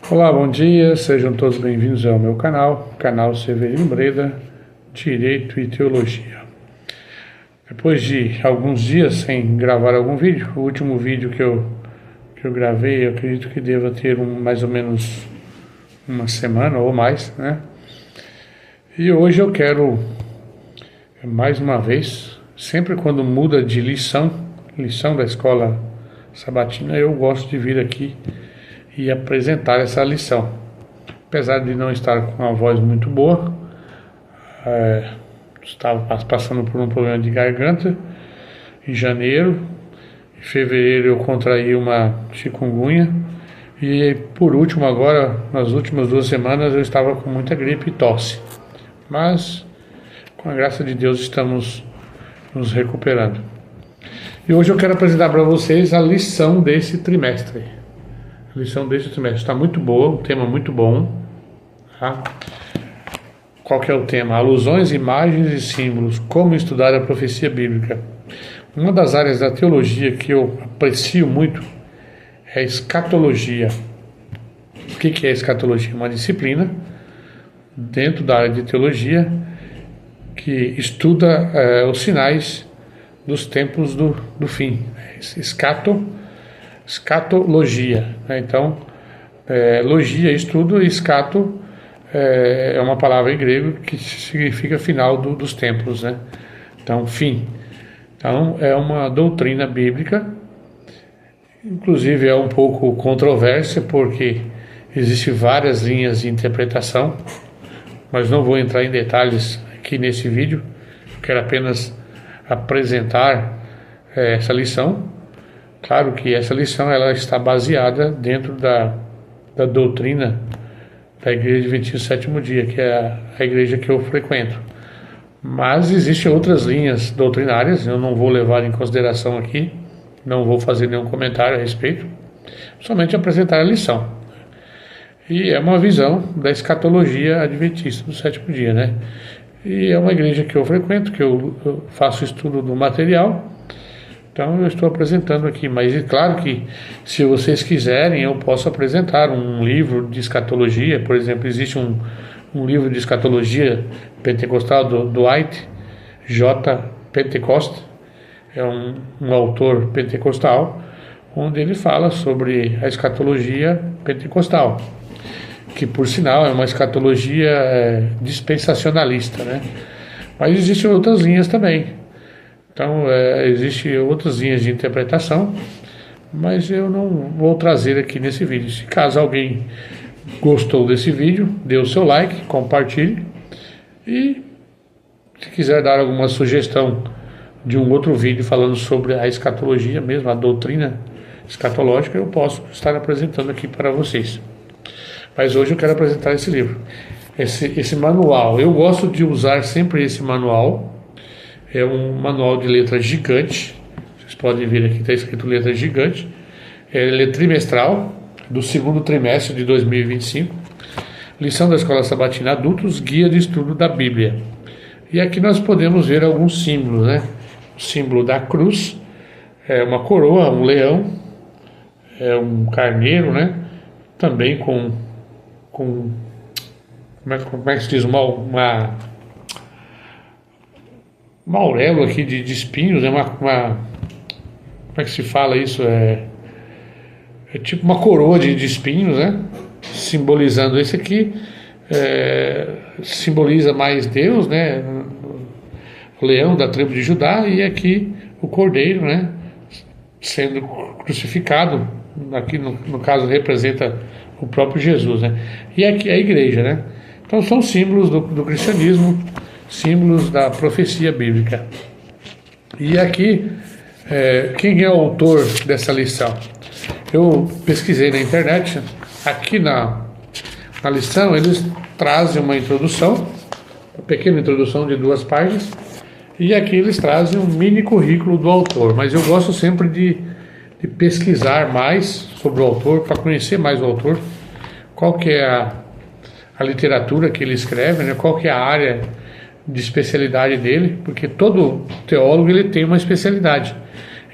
Olá, bom dia, sejam todos bem-vindos ao meu canal Severino Breda, Direito e Teologia. Depois de alguns dias sem gravar algum vídeo, o último vídeo que eu gravei, eu acredito que deva ter mais ou menos uma semana ou mais, né? E hoje eu quero, mais uma vez, sempre quando muda de lição da escola sabatina, eu gosto de vir aqui e apresentar essa lição. Apesar de não estar com uma voz muito boa, estava passando por um problema de garganta em janeiro. Em fevereiro eu contraí uma chikungunya e por último agora, nas últimas 2 semanas, eu estava com muita gripe e tosse. Mas com a graça de Deus estamos nos recuperando. E hoje eu quero apresentar para vocês a lição desse trimestre. A lição desse trimestre está muito boa, um tema muito bom. Tá? Qual que é o tema? Alusões, imagens e símbolos. Como estudar a profecia bíblica. Uma das áreas da teologia que eu aprecio muito é a escatologia. O que é a escatologia? Uma disciplina dentro da área de teologia que estuda os sinais dos tempos do fim. Escatologia, né? Então, logia, estudo, e escato é uma palavra em grego que significa final dos tempos, né? Então, fim. Então, é uma doutrina bíblica, inclusive é um pouco controversa, porque existem várias linhas de interpretação, mas não vou entrar em detalhes aqui nesse vídeo, quero apenas apresentar essa lição. Claro que essa lição ela está baseada dentro da doutrina da Igreja Adventista do Sétimo Dia, que é a igreja que eu frequento. Mas existem outras linhas doutrinárias, eu não vou levar em consideração aqui, não vou fazer nenhum comentário a respeito, somente apresentar a lição. E é uma visão da escatologia adventista do Sétimo Dia, né? E é uma igreja que eu frequento, que eu faço estudo do material. Então eu estou apresentando aqui, mas é claro que se vocês quiserem eu posso apresentar um livro de escatologia. Por exemplo, existe um livro de escatologia pentecostal do Dwight J. Pentecost, é um autor pentecostal, onde ele fala sobre a escatologia pentecostal, que por sinal é uma escatologia dispensacionalista, né? Mas existem outras linhas também. Então, existem outras linhas de interpretação, mas eu não vou trazer aqui nesse vídeo. Se caso alguém gostou desse vídeo, dê o seu like, compartilhe. E se quiser dar alguma sugestão de um outro vídeo falando sobre a escatologia mesmo, a doutrina escatológica, eu posso estar apresentando aqui para vocês. Mas hoje eu quero apresentar esse livro, esse manual. Eu gosto de usar sempre esse manual. É um manual de letras gigante. Vocês podem ver aqui, está escrito letra gigante. Ele é trimestral, do 2º trimestre de 2025. Lição da Escola Sabatina Adultos, Guia de Estudo da Bíblia. E aqui nós podemos ver alguns símbolos, né? O símbolo da cruz, é uma coroa, um leão, é um carneiro, né? Também com como é que se diz? Um auréola aqui de espinhos, é como é que se fala isso? É tipo uma coroa de espinhos, né? Simbolizando esse aqui, simboliza mais Deus, né? O leão da tribo de Judá, e aqui o cordeiro, né? Sendo crucificado, aqui no caso representa o próprio Jesus, né? E aqui a igreja, né? Então são símbolos do cristianismo, símbolos da profecia bíblica. E aqui, quem é o autor dessa lição? Eu pesquisei na internet. Aqui na lição eles trazem uma introdução, uma pequena introdução de 2 páginas, e aqui eles trazem um mini currículo do autor. Mas eu gosto sempre de pesquisar mais sobre o autor, para conhecer mais o autor, qual que é a literatura que ele escreve, né? Qual que é a área de especialidade dele, porque todo teólogo ele tem uma especialidade.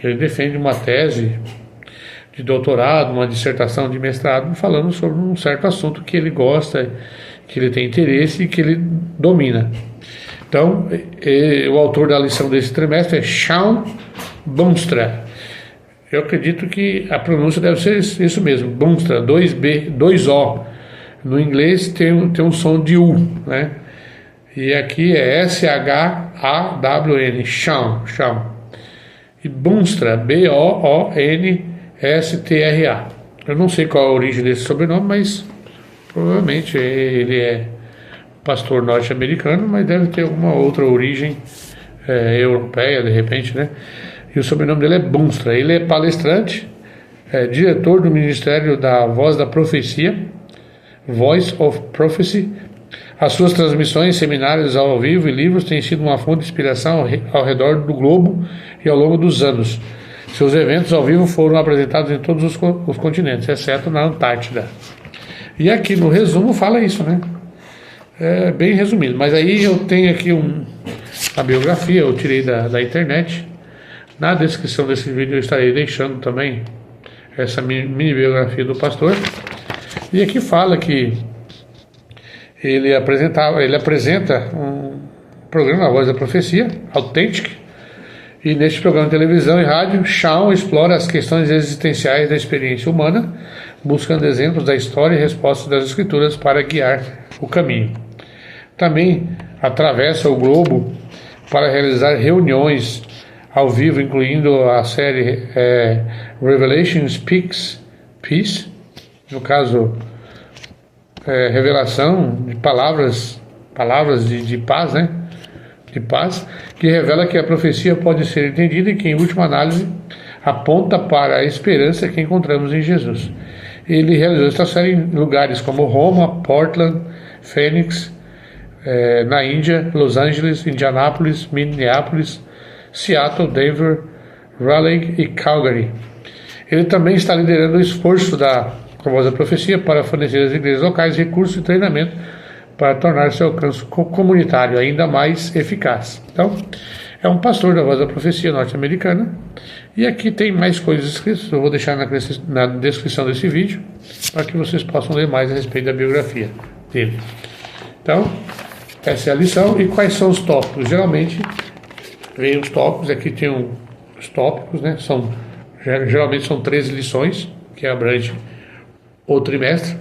Ele defende uma tese de doutorado, uma dissertação de mestrado, falando sobre um certo assunto que ele gosta, que ele tem interesse e que ele domina. Então, o autor da lição desse trimestre é Shawn Boonstra. Eu acredito que a pronúncia deve ser isso mesmo, Boonstra, 2B, 2O. No inglês tem um som de U, né? E aqui é S-H-A-W-N, Shawn. E Boonstra, B-O-O-N-S-T-R-A. Eu não sei qual a origem desse sobrenome, mas provavelmente ele é pastor norte-americano, mas deve ter alguma outra origem europeia, de repente, né? E o sobrenome dele é Boonstra. Ele é palestrante, diretor do Ministério da Voz da Profecia, Voice of Prophecy. As suas transmissões, seminários ao vivo e livros têm sido uma fonte de inspiração ao redor do globo e ao longo dos anos. Seus eventos ao vivo foram apresentados em todos os continentes, exceto na Antártida. E aqui no resumo fala isso, né? É bem resumido. Mas aí eu tenho aqui a biografia, eu tirei da internet. Na descrição desse vídeo eu estarei deixando também essa mini biografia do pastor. E aqui fala que ele apresenta um programa, A Voz da Profecia, Authentic, e neste programa de televisão e rádio, Shawn explora as questões existenciais da experiência humana, buscando exemplos da história e respostas das Escrituras para guiar o caminho. Também atravessa o globo para realizar reuniões ao vivo, incluindo a série Revelation Speaks Peace, no caso, revelação de palavras de paz, né? De paz, que revela que a profecia pode ser entendida e que, em última análise, aponta para a esperança que encontramos em Jesus. Ele realizou esta série em lugares como Roma, Portland, Phoenix, na Índia, Los Angeles, Indianápolis, Minneapolis, Seattle, Denver, Raleigh e Calgary. Ele também está liderando o esforço com a Voz da Profecia para fornecer às igrejas locais recursos e treinamento para tornar seu alcance comunitário ainda mais eficaz. Então, é um pastor da Voz da Profecia norte-americana. E aqui tem mais coisas escritas, eu vou deixar na descrição desse vídeo, para que vocês possam ler mais a respeito da biografia dele. Então, essa é a lição. E quais são os tópicos? Geralmente, vem os tópicos, aqui tem os tópicos, né? Geralmente são 13 lições, que abrange o trimestre.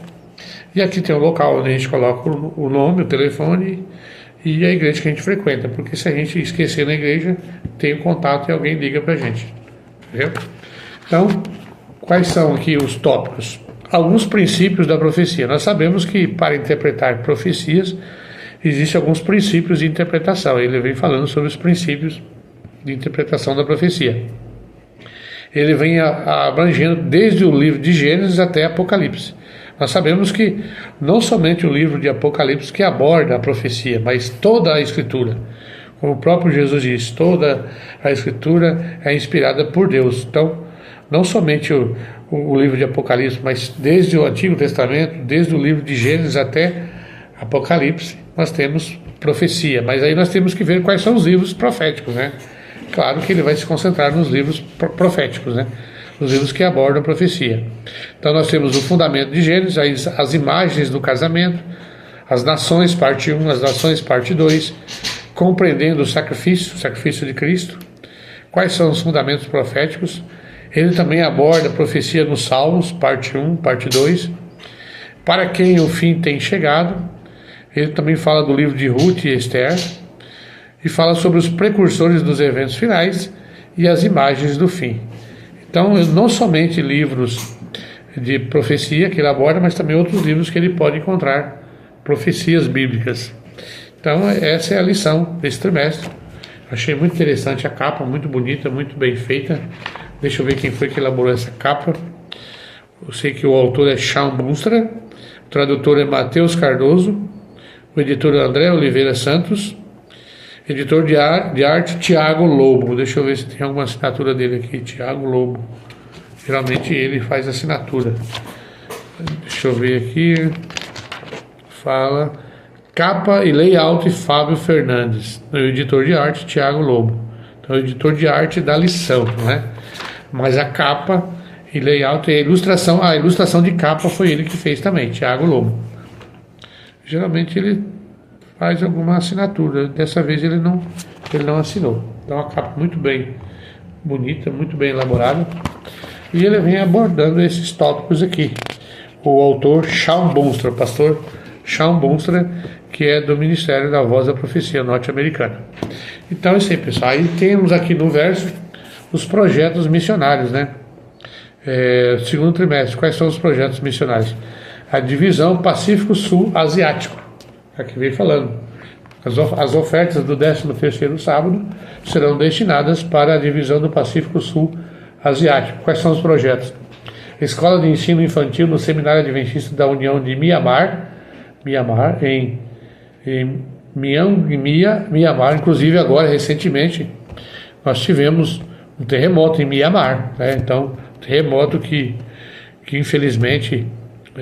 E aqui tem o local onde a gente coloca o nome, o telefone e a igreja que a gente frequenta, porque se a gente esquecer na igreja, tem o contato e alguém liga pra gente. Entendeu? Então, quais são aqui os tópicos? Alguns princípios da profecia. Nós sabemos que para interpretar profecias, existem alguns princípios de interpretação. Ele vem falando sobre os princípios de interpretação da profecia. Ele vem abrangendo desde o livro de Gênesis até Apocalipse. Nós sabemos que não somente o livro de Apocalipse que aborda a profecia, mas toda a Escritura. Como o próprio Jesus diz, toda a Escritura é inspirada por Deus. Então, não somente o livro de Apocalipse, mas desde o Antigo Testamento, desde o livro de Gênesis até Apocalipse, nós temos profecia. Mas aí nós temos que ver quais são os livros proféticos, né? Claro que ele vai se concentrar nos livros proféticos, né? Os livros que abordam a profecia. Então nós temos o fundamento de Gênesis, as imagens do casamento, as nações, parte 1, as nações, parte 2, compreendendo o sacrifício de Cristo, quais são os fundamentos proféticos. Ele também aborda a profecia nos Salmos, parte 1, parte 2, para quem o fim tem chegado. Ele também fala do livro de Ruth e Esther, e fala sobre os precursores dos eventos finais e as imagens do fim. Então, não somente livros de profecia que ele aborda, mas também outros livros que ele pode encontrar, profecias bíblicas. Então, essa é a lição desse trimestre. Achei muito interessante a capa, muito bonita, muito bem feita. Deixa eu ver quem foi que elaborou essa capa. Eu sei que o autor é Shawn Boonstra, o tradutor é Matheus Cardoso, o editor é André Oliveira Santos, editor de arte Tiago Lobo. Deixa eu ver se tem alguma assinatura dele aqui. Tiago Lobo. Geralmente ele faz assinatura. Deixa eu ver aqui. Fala. Capa e layout Fábio Fernandes. O editor de arte Tiago Lobo. Então, o editor de arte da lição, né? Mas a capa e layout e a ilustração de capa foi ele que fez também, Thiago Lobo. Geralmente ele faz alguma assinatura, dessa vez ele não assinou. Então uma capa muito bem bonita, muito bem elaborada, e ele vem abordando esses tópicos aqui. O autor Shawn Bonstra, pastor Shawn Bonstra, que é do Ministério da Voz da Profecia norte-americana. Então é isso aí, pessoal. Aí temos aqui no verso os projetos missionários, né? Segundo trimestre, quais são os projetos missionários? A divisão Pacífico Sul Asiático, aqui vem falando. As ofertas do 13º sábado serão destinadas para a divisão do Pacífico Sul Asiático. Quais são os projetos? Escola de Ensino Infantil no Seminário Adventista da União de Mianmar, em Mianmar. Inclusive agora, recentemente, nós tivemos um terremoto em Mianmar, né? Então, terremoto que infelizmente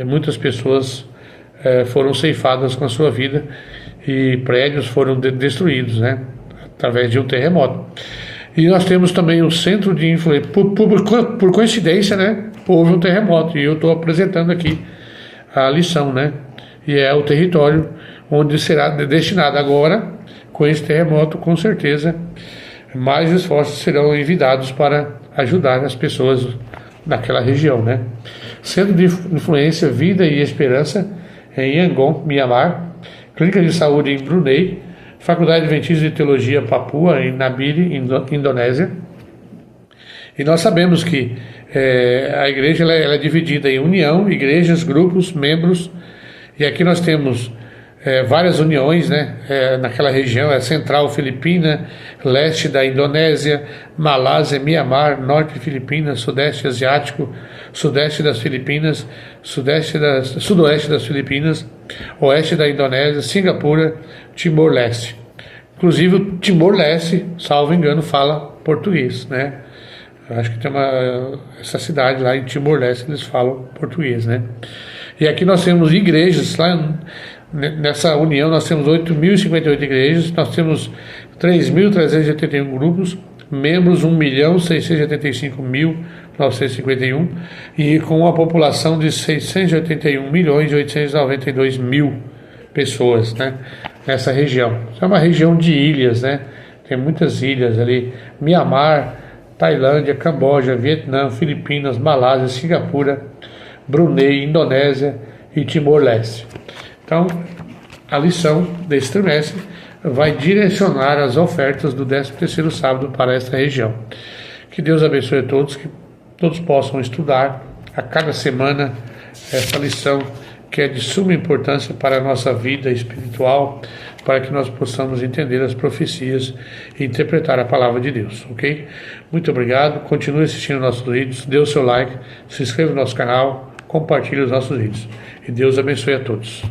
muitas pessoas foram ceifadas com a sua vida e prédios foram destruídos, né? Através de um terremoto. E nós temos também o Centro de Influência, por coincidência, né? Houve um terremoto e eu estou apresentando aqui a lição, né? E é o território onde será destinado agora, com esse terremoto, com certeza, mais esforços serão enviados para ajudar as pessoas naquela região, né? Centro de Influência, Vida e Esperança em Yangon, Mianmar. Clínica de Saúde em Brunei. Faculdade Adventista de Teologia Papua, em Nabire, Indonésia. E nós sabemos que a igreja ela é dividida em união, igrejas, grupos, membros. E aqui nós temos várias uniões, né? Naquela região, Central Filipina, Leste da Indonésia, Malásia, Mianmar, Norte Filipinas, Sudeste Asiático, Sudeste das Filipinas, Sudoeste das Filipinas, Oeste da Indonésia, Singapura, Timor-Leste. Inclusive o Timor-Leste, salvo engano, fala português, né? Eu acho que tem essa cidade lá em Timor-Leste, eles falam português, né? E aqui nós temos igrejas, lá nessa união nós temos 8.058 igrejas, nós temos 3.381 grupos, membros 1.685.951 e com uma população de 681.892.000 pessoas, né, nessa região. É uma região de ilhas, né? Tem muitas ilhas ali, Mianmar, Tailândia, Camboja, Vietnã, Filipinas, Malásia, Singapura, Brunei, Indonésia e Timor-Leste. Então, a lição desse trimestre vai direcionar as ofertas do 13º sábado para esta região. Que Deus abençoe a todos, que todos possam estudar a cada semana essa lição que é de suma importância para a nossa vida espiritual, para que nós possamos entender as profecias e interpretar a palavra de Deus, ok? Muito obrigado, continue assistindo nossos vídeos, dê o seu like, se inscreva no nosso canal, compartilhe os nossos vídeos. E Deus abençoe a todos.